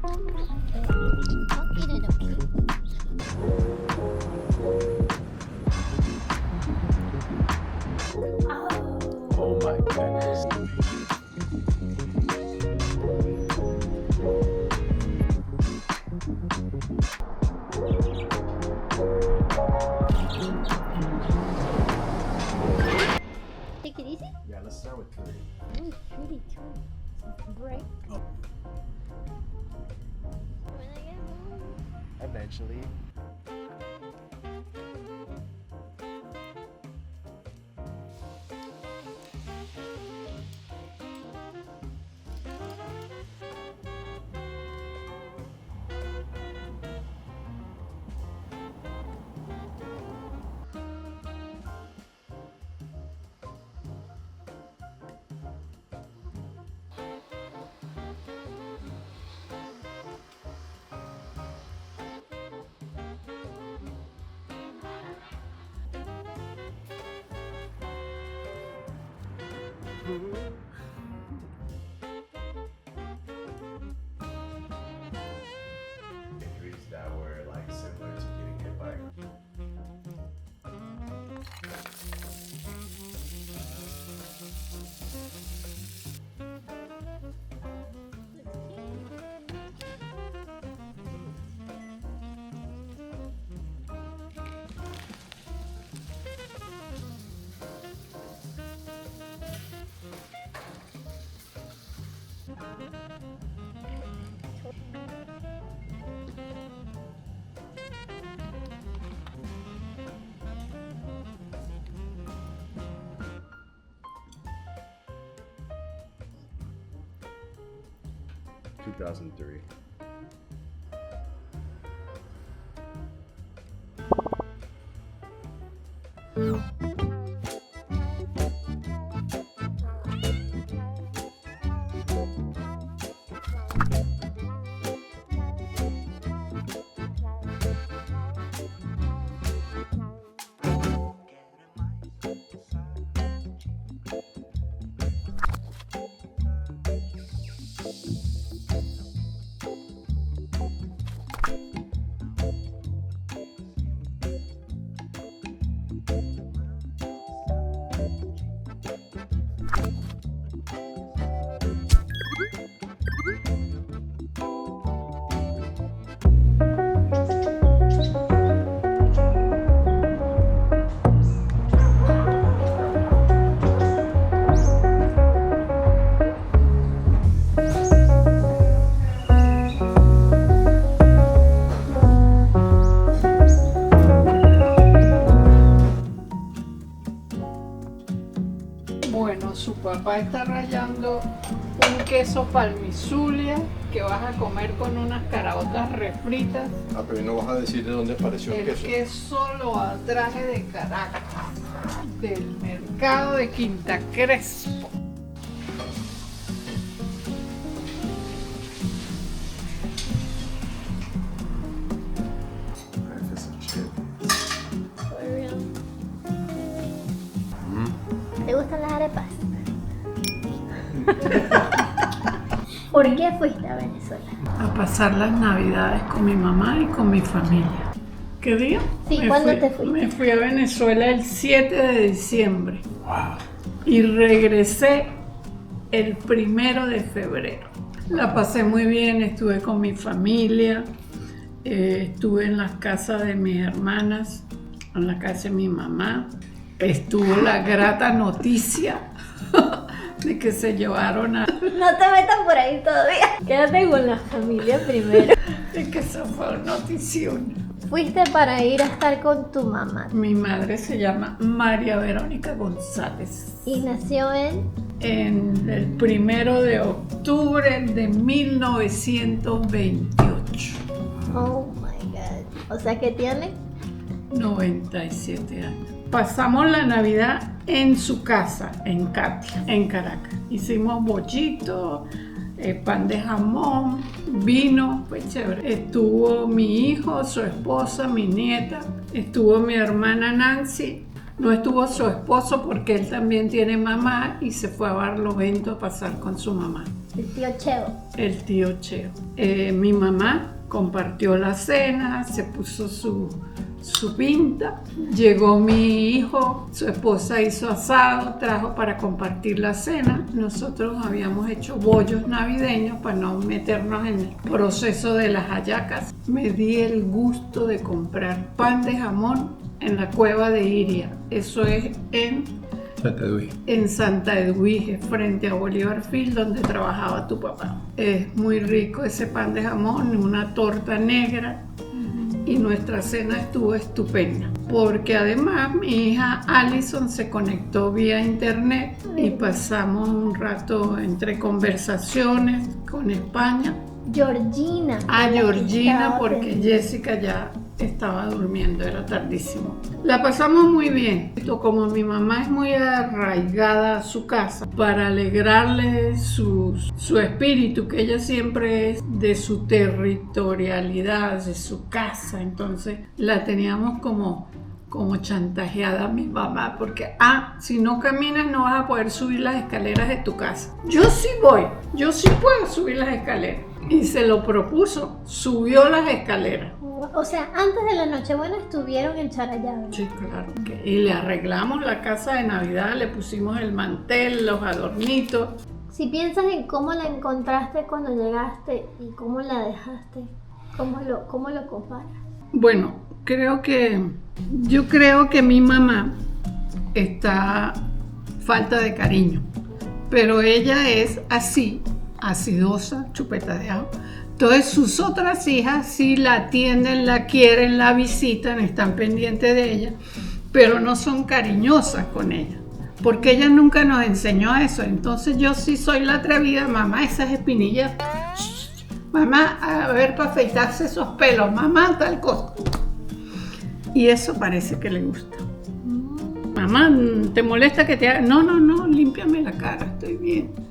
Oh my goodness. Take it easy. Yeah, let's start with 3. Ooh, cutie, break. Oh. When I get home. Eventually. Injuries that were like similar to getting hit by. (2003). Bueno, su papá está rallando un queso palmizulia que vas a comer con unas caraotas refritas. Ah, pero no vas a decir de dónde apareció el El queso. queso lo traje de Caracas, del mercado de Quinta Crespo. For real. ¿Te gustan las arepas? ¿Por qué fuiste a Venezuela? A pasar las navidades con mi mamá y con mi familia. ¿Qué día? Sí, ¿cuándo te fuiste? Me fui a Venezuela el 7 de diciembre Wow. y regresé el 1 de febrero. La pasé muy bien, estuve con mi familia, estuve en las casas de mis hermanas, en la casa de mi mamá. Estuvo la grata noticia de que se llevaron a... No te metas por ahí todavía. Quédate con la familia primero. de que eso fue notición. Fuiste para ir a estar con tu mamá. Mi madre se llama María Verónica González. Y nació en... En el 1 de octubre de 1928. Oh my God. O sea que tiene... 97 años. Pasamos la Navidad en su casa, en Katia, en Caracas. Hicimos bollito, pan de jamón, vino, fue chévere. Estuvo mi hijo, su esposa, mi nieta, estuvo mi hermana Nancy, No estuvo su esposo porque él también tiene mamá y se fue a Barlovento a pasar con su mamá. El tío Cheo. El tío Cheo. Mi mamá compartió la cena, se puso su pinta. Llegó mi hijo, su esposa hizo asado, trajo para compartir la cena. Nosotros habíamos hecho bollos navideños para no meternos en el proceso de las hallacas. Me di el gusto de comprar pan de jamón en la cueva de Iria. Eso es en Santa Edwige, frente a Bolívar Field, donde trabajaba tu papá. Es muy rico ese pan de jamón, una torta negra. Y nuestra cena estuvo estupenda, porque además mi hija Alison se conectó vía internet y pasamos un rato entre conversaciones con España. Georgina. Georgina, porque Jessica ya estaba durmiendo, era tardísimo. La pasamos muy bien. Como mi mamá es muy arraigada a su casa, para alegrarle su espíritu, que ella siempre es de su territorialidad, de su casa, entonces la teníamos como chantajeada a mi mamá, porque si no caminas no vas a poder subir las escaleras de tu casa. Yo sí voy, yo sí puedo subir las escaleras. Y se lo propuso, subió las escaleras. O sea, antes de la Nochebuena estuvieron en Charallave. Sí, claro. Y le arreglamos la casa de Navidad, le pusimos el mantel, los adornitos. Si piensas en cómo la encontraste cuando llegaste y cómo la dejaste, ¿cómo lo comparas? Bueno, yo creo que mi mamá está falta de cariño, pero ella es así, acidosa, chupeta de ajo. Entonces sus otras hijas sí la atienden, la quieren, la visitan, están pendientes de ella, pero no son cariñosas con ella, porque ella nunca nos enseñó eso. Entonces yo sí soy la atrevida, mamá, esas espinillas, mamá, a ver, para afeitarse esos pelos, mamá, tal cosa. Y eso parece que le gusta. Mamá, ¿te molesta que te haga? No, límpiame la cara, estoy bien.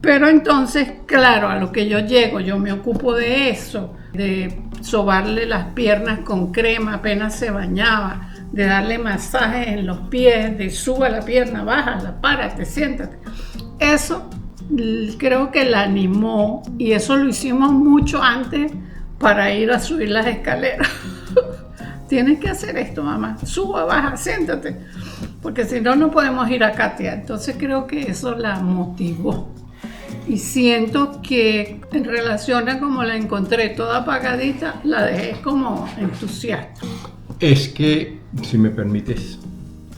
Pero entonces, claro, a lo que yo llego, yo me ocupo de eso, de sobarle las piernas con crema apenas se bañaba, de darle masajes en los pies, de suba la pierna, bájala, párate, siéntate. Eso creo que la animó, y eso lo hicimos mucho antes para ir a subir las escaleras. Tienes que hacer esto, mamá, suba, baja, siéntate, porque si no, no podemos ir a Katia. Entonces creo que eso la motivó. Y siento que en relación a como la encontré toda apagadita, la dejé como entusiasta. Es que, si me permites,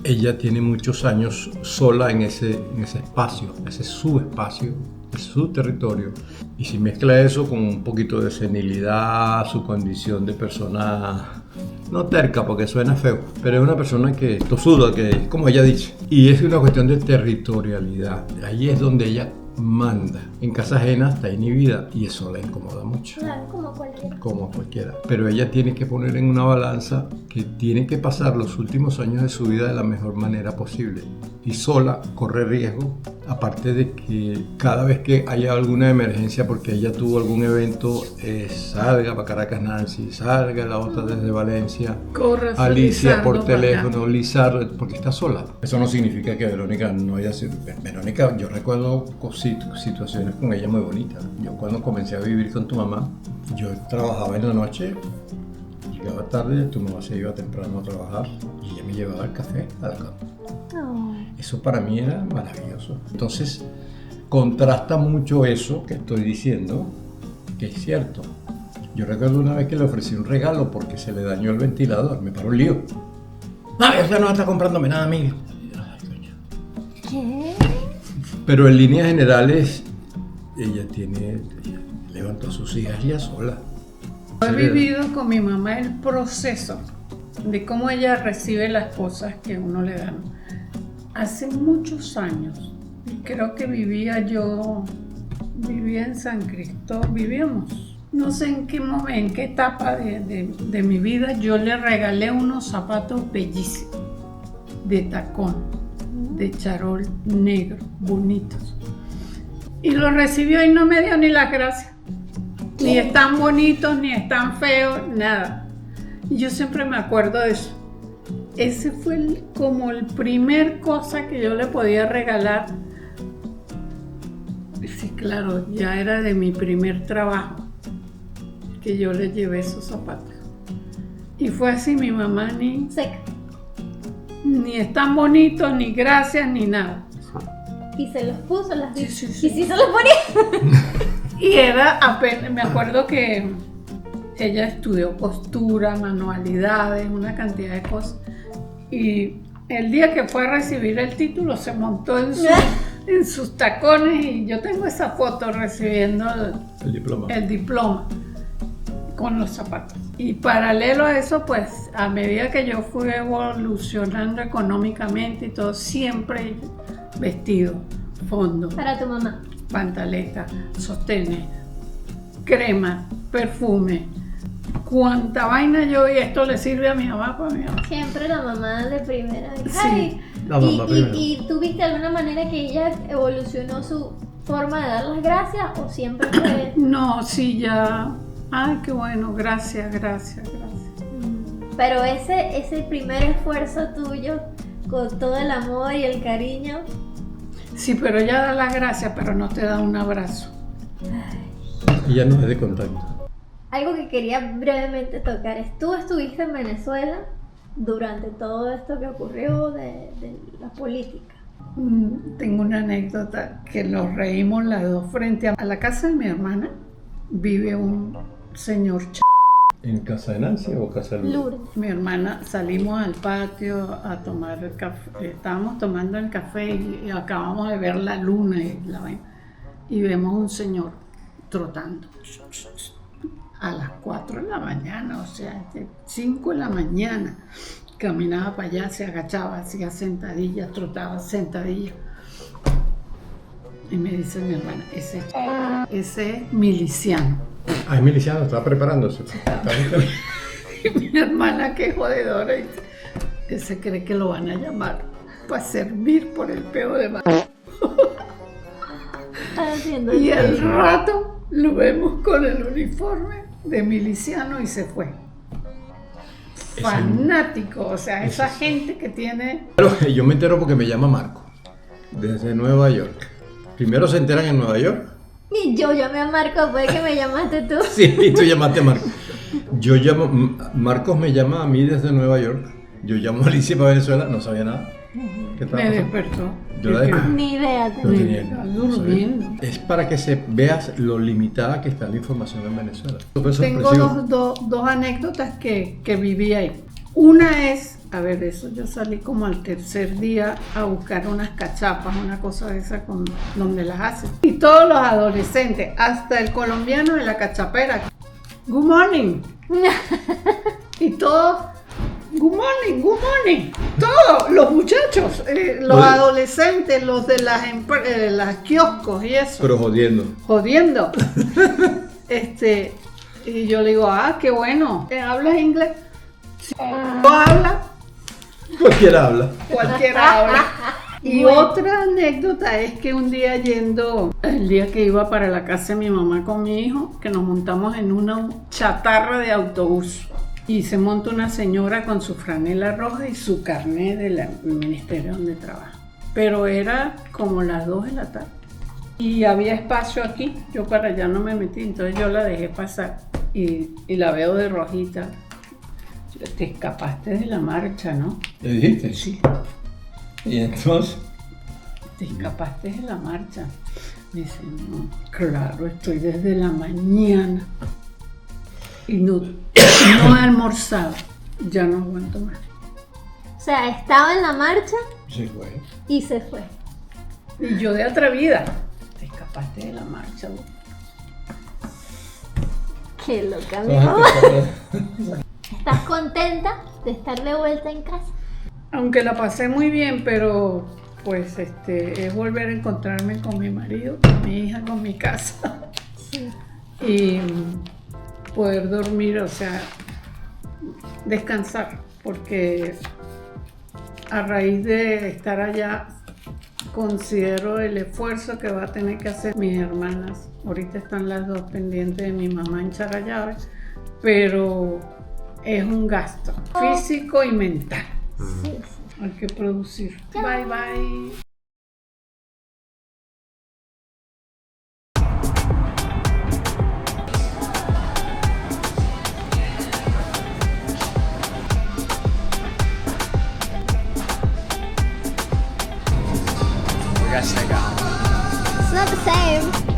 ella tiene muchos años sola en ese espacio, ese es su espacio, es su territorio. Y si mezcla eso con un poquito de senilidad, su condición de persona, no terca porque suena feo, pero es una persona que tosuda, que como ella dice. Y es una cuestión de territorialidad. Ahí es donde ella manda. En casa ajena está inhibida y eso la incomoda mucho. Claro, como cualquiera. Como cualquiera. Pero ella tiene que poner en una balanza que tiene que pasar los últimos años de su vida de la mejor manera posible. Y sola corre riesgo, aparte de que cada vez que haya alguna emergencia, porque ella tuvo algún evento, salga para Caracas Nancy, salga la otra desde Valencia, Corra, Alicia Lizardo por para teléfono, Lizardo, porque está sola. Eso no significa que Verónica no haya sido... Verónica, yo recuerdo situaciones con ella muy bonitas. Yo cuando comencé a vivir con tu mamá, yo trabajaba en la noche, llegaba tarde, tu mamá se iba temprano a trabajar y ella me llevaba el café a la cama. Oh. Eso para mí era maravilloso. Entonces, contrasta mucho eso que estoy diciendo, que es cierto. Yo recuerdo una vez que le ofrecí un regalo porque se le dañó el ventilador, me paró un lío. Ella no está comprándome nada a mí. ¿Qué? Pero en líneas generales, ella levantó a sus hijas ella sola. He vivido con mi mamá el proceso de cómo ella recibe las cosas que uno le dan. Hace muchos años, creo que vivía en San Cristóbal, vivíamos, no sé en qué etapa de mi vida, yo le regalé unos zapatos bellísimos, de tacón, de charol negro, bonitos. Y los recibió y no me dio ni las gracias. Ni están bonitos, ni están feos, nada. Y yo siempre me acuerdo de eso. ese fue como el primer cosa que yo le podía regalar. Sí, claro, ya era de mi primer trabajo que yo le llevé esos zapatos. Y fue así, mi mamá Seca. ni están bonitos, ni gracias, ni nada. Y se los puso las Sí, sí, sí. Y sí se los ponía. Y era apenas, me acuerdo que ella estudió costura, manualidades, una cantidad de cosas. Y el día que fue a recibir el título se montó en sus tacones y yo tengo esa foto recibiendo el diploma con los zapatos. Y paralelo a eso, pues a medida que yo fui evolucionando económicamente y todo, siempre vestido, fondo, Para tu mamá. pantaleta, sostenes, crema, perfume, cuánta vaina yo, y esto le sirve a mi mamá, pues a mi mamá. Siempre la mamá de primera. Sí, Ay, la mamá primero. ¿Y tú viste alguna manera que ella evolucionó su forma de dar las gracias o siempre fue? No, sí, ya. Ay, qué bueno, gracias, gracias, gracias. Pero ese primer esfuerzo tuyo, con todo el amor y el cariño. Sí, pero ella da las gracias, pero no te da un abrazo. Y ya no es de contacto. Algo que quería brevemente tocar es, tú estuviste en Venezuela durante todo esto que ocurrió de la política. Tengo una anécdota que nos reímos las dos. Frente a la casa de mi hermana vive un señor ¿En casa de Nancy o casa de Lourdes? Lourdes. Mi hermana, salimos al patio a tomar el café, estábamos tomando el café y acabamos de ver la luna y la vaina, y vemos un señor trotando a las 4 de la mañana, o sea, 5 de la mañana, caminaba para allá, se agachaba, hacía sentadillas, trotaba sentadillas. Y me dice mi hermana, ese es miliciano. Ah, es miliciano, estaba preparándose. Y mi hermana, que jodedora, dice, ese cree que lo van a llamar para servir por el peo de mar. Estás haciendo Y al el rato lo vemos con el uniforme de miliciano y se fue. Fanático, o sea, esa gente que tiene... Pero yo me entero porque me llama Marco, desde Nueva York. Primero se enteran en Nueva York. Y yo llamé a Marco después que me llamaste tú. Sí, y tú llamaste a Marco. Yo llamo, Marcos me llama a mí desde Nueva York. Yo llamo a Alicia para Venezuela, no sabía nada. ¿Qué estaba Me pasando? despertó. Yo la desperté. Ni idea No tenía. tenía Estaba idea. durmiendo. Es para que veas lo limitada que está la información en Venezuela. Súper Tengo sorpresivo. dos anécdotas que viví ahí. Una es, a ver, eso yo salí como al tercer día a buscar unas cachapas, una cosa de esa donde las hacen. Y todos los adolescentes, hasta el colombiano de la cachapera, good morning. Y todos, good morning, good morning. Todos los muchachos, los Oye. adolescentes, los de las kioscos y eso. Pero jodiendo. Jodiendo. Y yo le digo, qué bueno, ¿hablas inglés? Si no habla, Cualquiera habla. cualquiera habla. Y otra anécdota es que un día el día que iba para la casa de mi mamá con mi hijo, que nos montamos en una chatarra de autobús. Y se monta una señora con su franela roja y su carnet del ministerio donde trabaja. Pero era como las 2 de la tarde. Y había espacio aquí, yo para allá no me metí, entonces yo la dejé pasar. Y la veo de rojita. Te escapaste de la marcha, ¿no? ¿Le dijiste? Sí. Y entonces, Te escapaste de la marcha. Me dice, no, claro, estoy desde la mañana. Y no he almorzado. Ya no aguanto más. O sea, estaba en la marcha sí, güey. y se fue. Y yo de atrevida. Te escapaste de la marcha. Güey. Qué loca, mi Son mamá. gente ¿Estás contenta de estar de vuelta en casa? Aunque la pasé muy bien, pero pues es volver a encontrarme con mi marido, con mi hija, con mi casa. Sí. Y poder dormir, o sea, descansar, porque a raíz de estar allá considero el esfuerzo que va a tener que hacer mis hermanas. Ahorita están las dos pendientes de mi mamá en Charallave, pero es un gasto físico y mental. Sí, sí. Hay que producir. Bye, bye. We gotta check out. It's not the same.